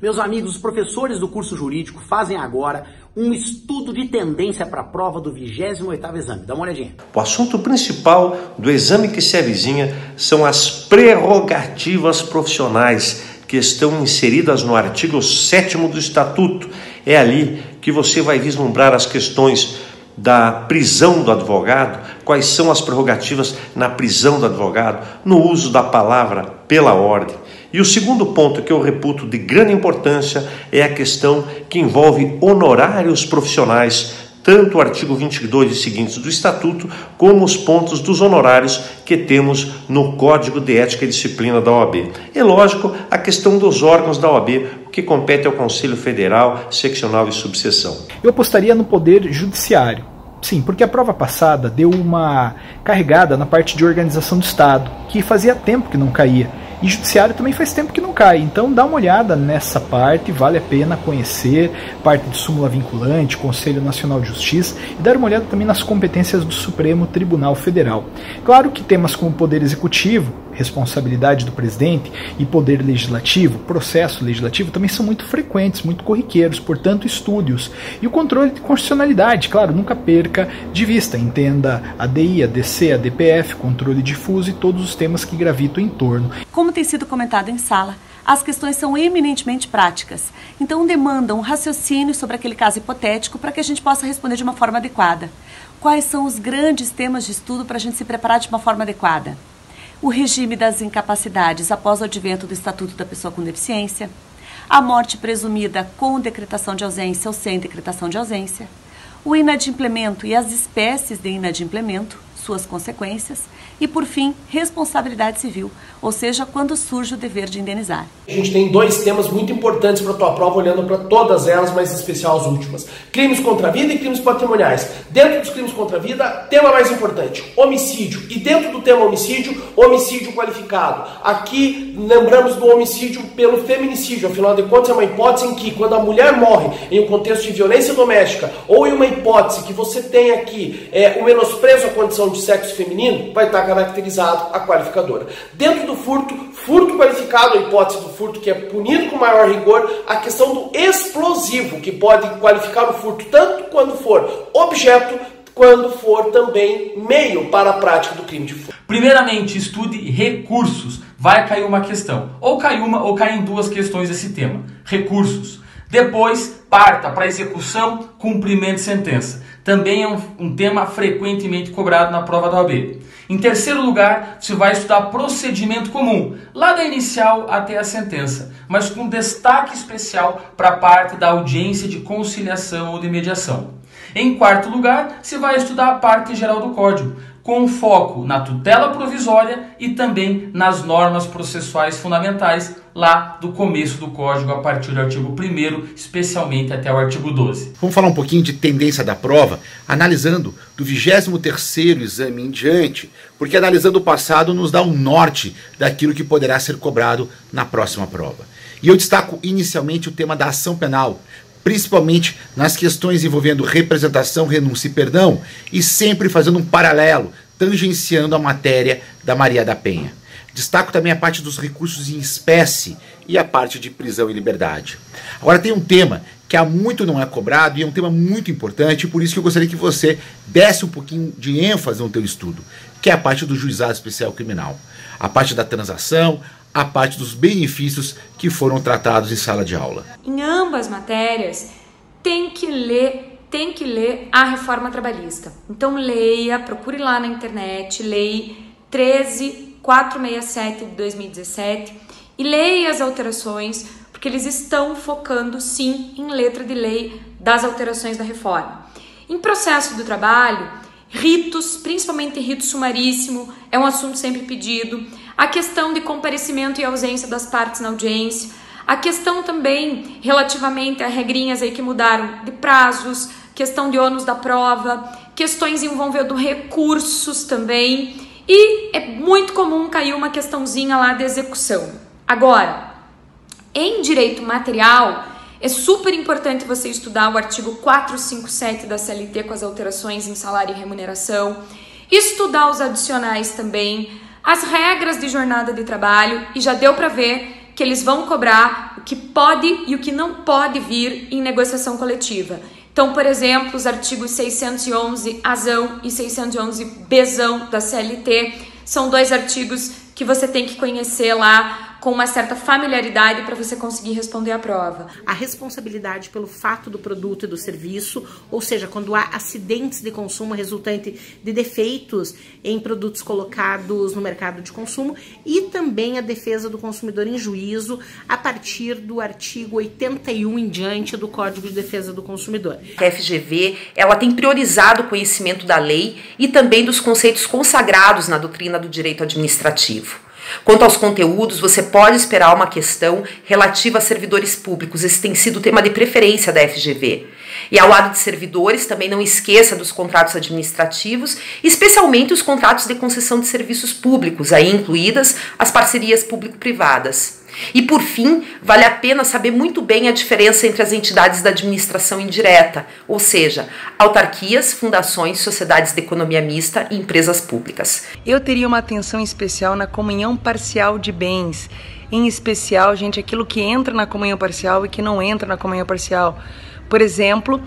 Meus amigos, os professores do curso jurídico fazem agora um estudo de tendência para a prova do 28º exame. Dá uma olhadinha. O assunto principal do exame que se avizinha são as prerrogativas profissionais que estão inseridas no artigo 7º do Estatuto. É ali que você vai vislumbrar as questões da prisão do advogado, quais são as prerrogativas na prisão do advogado, no uso da palavra pela ordem. E o segundo ponto que eu reputo de grande importância é a questão que envolve honorários profissionais, tanto o artigo 22 e seguintes do Estatuto, como os pontos dos honorários que temos no Código de Ética e Disciplina da OAB. É lógico, a questão dos órgãos da OAB, o que compete ao Conselho Federal, Seccional e Subseção. Eu apostaria no Poder Judiciário. Sim, porque a prova passada deu uma carregada na parte de organização do Estado, que fazia tempo que não caía. E judiciário também faz tempo que não cai, então dá uma olhada nessa parte, vale a pena conhecer, parte de súmula vinculante, Conselho Nacional de Justiça, e dar uma olhada também nas competências do Supremo Tribunal Federal. Claro que temas como Poder Executivo, responsabilidade do presidente, e Poder Legislativo, processo legislativo, também são muito frequentes, muito corriqueiros, portanto estude-os. E o controle de constitucionalidade, claro, nunca perca de vista, entenda a DI, a DC, a DPF, controle difuso e todos os temas que gravitam em torno. Como tem sido comentado em sala, as questões são eminentemente práticas, então demandam um raciocínio sobre aquele caso hipotético para que a gente possa responder de uma forma adequada. Quais são os grandes temas de estudo para a gente se preparar de uma forma adequada? O regime das incapacidades após o advento do Estatuto da Pessoa com Deficiência, a morte presumida com decretação de ausência ou sem decretação de ausência, o inadimplemento e as espécies de inadimplemento, suas consequências, e, por fim, responsabilidade civil, ou seja, quando surge o dever de indenizar. A gente tem dois temas muito importantes para a tua prova, olhando para todas elas, mas em especial as últimas. Crimes contra a vida e crimes patrimoniais. Dentro dos crimes contra a vida, tema mais importante, homicídio. E dentro do tema homicídio, homicídio qualificado. Aqui, lembramos do homicídio pelo feminicídio. Afinal de contas, é uma hipótese em que, quando a mulher morre em um contexto de violência doméstica, ou em uma hipótese que você tem aqui o menosprezo à condição de sexo feminino, vai estar caracterizado a qualificadora. Dentro do furto qualificado, a hipótese do furto que é punido com maior rigor, a questão do explosivo, que pode qualificar o furto tanto quando for objeto, quando for também meio para a prática do crime de furto. Primeiramente, estude recursos. Vai cair uma questão. Ou cai uma ou caem duas questões desse tema. Recursos. Depois, parta para execução, cumprimento de sentença. Também é um tema frequentemente cobrado na prova da OAB. Em terceiro lugar, você vai estudar procedimento comum, lá da inicial até a sentença, mas com destaque especial para a parte da audiência de conciliação ou de mediação. Em quarto lugar, você vai estudar a parte geral do Código, com foco na tutela provisória e também nas normas processuais fundamentais, lá do começo do Código, a partir do artigo 1º, especialmente até o artigo 12. Vamos falar um pouquinho de tendência da prova, analisando do 23º exame em diante, porque analisando o passado nos dá um norte daquilo que poderá ser cobrado na próxima prova. E eu destaco inicialmente o tema da ação penal, principalmente nas questões envolvendo representação, renúncia e perdão, e sempre fazendo um paralelo, tangenciando a matéria da Maria da Penha. Destaco também a parte dos recursos em espécie e a parte de prisão e liberdade. Agora tem um tema que há muito não é cobrado e é um tema muito importante, por isso que eu gostaria que você desse um pouquinho de ênfase no teu estudo, que é a parte do juizado especial criminal, a parte da transação, a parte dos benefícios que foram tratados em sala de aula. Em ambas matérias, tem que ler a reforma trabalhista. Então leia, procure lá na internet, Lei 13.467 de 2017 e leia as alterações, porque eles estão focando sim em letra de lei das alterações da reforma. Em processo do trabalho, ritos, principalmente rito sumaríssimo, é um assunto sempre pedido. A questão de comparecimento e ausência das partes na audiência. A questão também relativamente a regrinhas aí que mudaram de prazos, questão de ônus da prova, questões envolvendo recursos também. E é muito comum cair uma questãozinha lá de execução. Agora, em direito material, é super importante você estudar o artigo 457 da CLT com as alterações em salário e remuneração, estudar os adicionais também, as regras de jornada de trabalho, e já deu para ver que eles vão cobrar o que pode e o que não pode vir em negociação coletiva. Então, por exemplo, os artigos 611-Azão e 611-Bzão da CLT são 2 artigos que você tem que conhecer lá com uma certa familiaridade para você conseguir responder à prova. A responsabilidade pelo fato do produto e do serviço, ou seja, quando há acidentes de consumo resultante de defeitos em produtos colocados no mercado de consumo, e também a defesa do consumidor em juízo a partir do artigo 81 em diante do Código de Defesa do Consumidor. A FGV, ela tem priorizado o conhecimento da lei e também dos conceitos consagrados na doutrina do direito administrativo. Quanto aos conteúdos, você pode esperar uma questão relativa a servidores públicos. Esse tem sido o tema de preferência da FGV. E ao lado de servidores, também não esqueça dos contratos administrativos, especialmente os contratos de concessão de serviços públicos, aí incluídas as parcerias público-privadas. E por fim, vale a pena saber muito bem a diferença entre as entidades da administração indireta, ou seja, autarquias, fundações, sociedades de economia mista e empresas públicas. Eu teria uma atenção especial na comunhão parcial de bens, em especial, gente, aquilo que entra na comunhão parcial e que não entra na comunhão parcial. Por exemplo,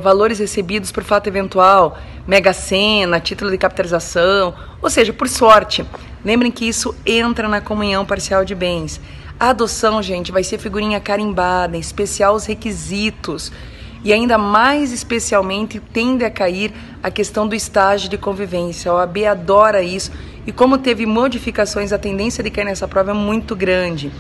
valores recebidos por fato eventual, mega-sena, título de capitalização, ou seja, por sorte. Lembrem que isso entra na comunhão parcial de bens. A adoção, gente, vai ser figurinha carimbada, em especial os requisitos. E ainda mais especialmente tende a cair a questão do estágio de convivência. A OAB adora isso. E como teve modificações, a tendência de cair nessa prova é muito grande.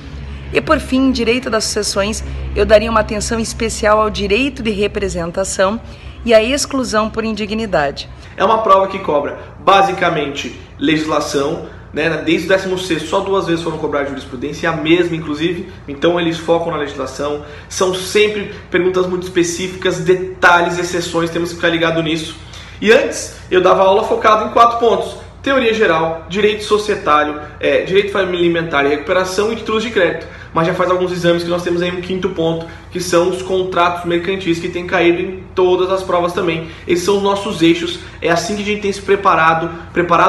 E por fim, direito das sucessões, eu daria uma atenção especial ao direito de representação e à exclusão por indignidade. É uma prova que cobra basicamente legislação, né? Desde o 16º só 2 vezes foram cobradas jurisprudência, a mesma inclusive, então eles focam na legislação, são sempre perguntas muito específicas, detalhes, exceções, temos que ficar ligado nisso. E antes eu dava aula focada em 4 pontos: teoria geral, direito societário, direito familiar e recuperação e títulos de crédito. Mas já faz alguns exames que nós temos aí um 5º ponto, que são os contratos mercantis, que têm caído em todas as provas também. Esses são os nossos eixos, é assim que a gente tem se preparado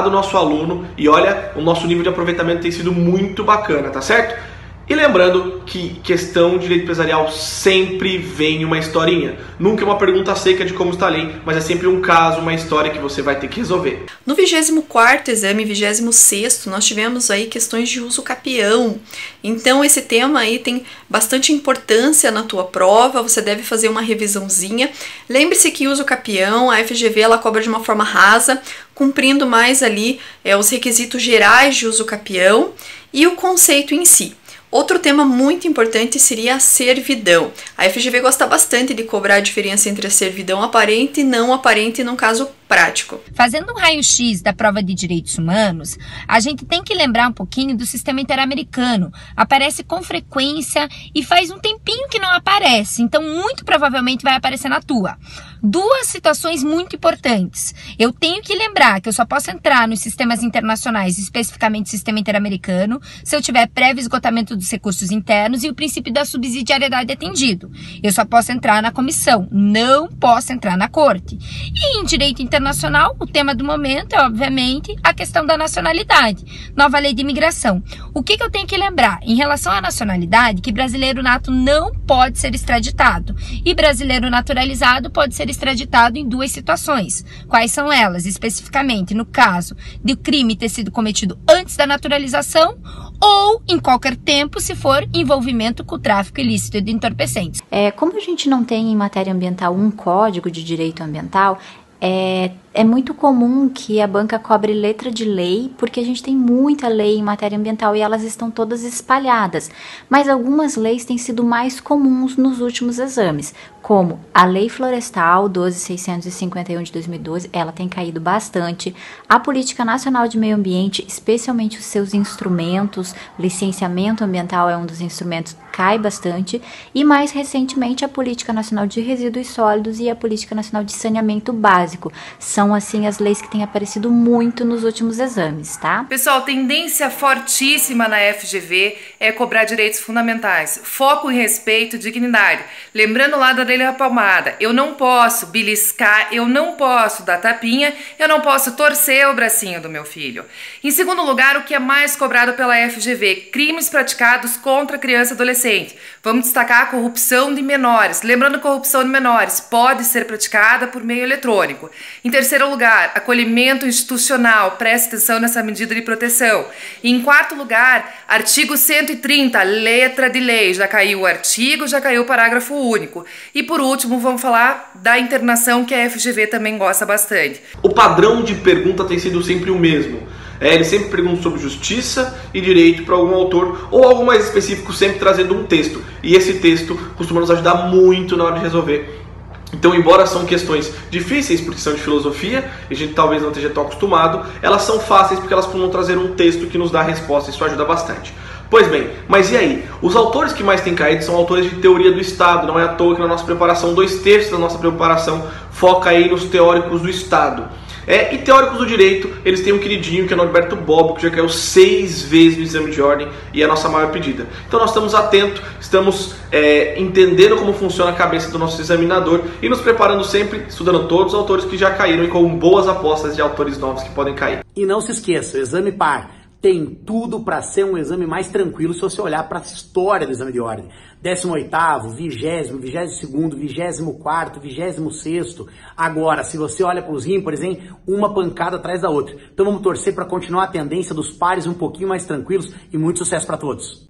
o nosso aluno, e olha, o nosso nível de aproveitamento tem sido muito bacana, tá certo? E lembrando que questão de direito empresarial sempre vem uma historinha. Nunca é uma pergunta seca de como está a lei, mas é sempre um caso, uma história que você vai ter que resolver. No 24º exame, 26º, nós tivemos aí questões de uso capião. Então esse tema aí tem bastante importância na tua prova, você deve fazer uma revisãozinha. Lembre-se que uso capião, a FGV ela cobra de uma forma rasa, cumprindo mais ali os requisitos gerais de uso capião e o conceito em si. Outro tema muito importante seria a servidão. A FGV gosta bastante de cobrar a diferença entre a servidão aparente e não aparente num caso prático. Fazendo um raio-x da prova de direitos humanos, a gente tem que lembrar um pouquinho do sistema interamericano. Aparece com frequência e faz um tempinho que não aparece, então muito provavelmente vai aparecer na tua. 2 situações muito importantes. Eu tenho que lembrar que eu só posso entrar nos sistemas internacionais, especificamente o sistema interamericano, se eu tiver prévio esgotamento dos recursos internos e o princípio da subsidiariedade atendido. Eu só posso entrar na comissão, não posso entrar na corte. E em direito internacional, o tema do momento é, obviamente, a questão da nacionalidade. Nova lei de imigração. O que eu tenho que lembrar? Em relação à nacionalidade, que brasileiro nato não pode ser extraditado. E brasileiro naturalizado pode ser extraditado em 2 situações. Quais são elas? Especificamente, no caso de o crime ter sido cometido antes da naturalização ou em qualquer tempo, se for envolvimento com o tráfico ilícito de entorpecentes. Como a gente não tem em matéria ambiental um código de direito ambiental, é muito comum que a banca cobre letra de lei, porque a gente tem muita lei em matéria ambiental e elas estão todas espalhadas. Mas algumas leis têm sido mais comuns nos últimos exames, como a Lei Florestal 12.651 de 2012, ela tem caído bastante. A Política Nacional de Meio Ambiente, especialmente os seus instrumentos, licenciamento ambiental é um dos instrumentos, cai bastante. E mais recentemente a Política Nacional de Resíduos Sólidos e a Política Nacional de Saneamento Básico. São são assim as leis que têm aparecido muito nos últimos exames, tá? Pessoal, tendência fortíssima na FGV é cobrar direitos fundamentais, foco em respeito e dignidade. Lembrando lá da lei da palmada, eu não posso beliscar, eu não posso dar tapinha, eu não posso torcer o bracinho do meu filho. Em segundo lugar, o que é mais cobrado pela FGV? Crimes praticados contra criança e adolescente. Vamos destacar a corrupção de menores. Lembrando que a corrupção de menores pode ser praticada por meio eletrônico. Em terceiro lugar, acolhimento institucional. Preste atenção nessa medida de proteção. E em quarto lugar, artigo 130, letra de lei. Já caiu o artigo, já caiu o parágrafo único. E por último, vamos falar da internação, que a FGV também gosta bastante. O padrão de pergunta tem sido sempre o mesmo. Eles sempre perguntam sobre justiça e direito para algum autor ou algo mais específico, sempre trazendo um texto. E esse texto costuma nos ajudar muito na hora de resolver. Então, embora são questões difíceis porque são de filosofia, e a gente talvez não esteja tão acostumado, elas são fáceis porque elas costumam trazer um texto que nos dá a resposta, isso ajuda bastante. Pois bem, mas e aí? Os autores que mais têm caído são autores de teoria do Estado, não é à toa que na nossa preparação, 2/3 da nossa preparação foca aí nos teóricos do Estado. E teóricos do direito, eles têm um queridinho que é o Norberto Bobbio, que já caiu 6 vezes no exame de ordem e é a nossa maior pedida. Então nós estamos atentos, estamos entendendo como funciona a cabeça do nosso examinador e nos preparando sempre, estudando todos os autores que já caíram e com boas apostas de autores novos que podem cair. E não se esqueça, o exame par tem tudo para ser um exame mais tranquilo se você olhar para a história do exame de ordem. 18º, 20º, 22º, 24º, 26º. Agora, se você olha para os ímpares, hein, uma pancada atrás da outra. Então vamos torcer para continuar a tendência dos pares um pouquinho mais tranquilos e muito sucesso para todos.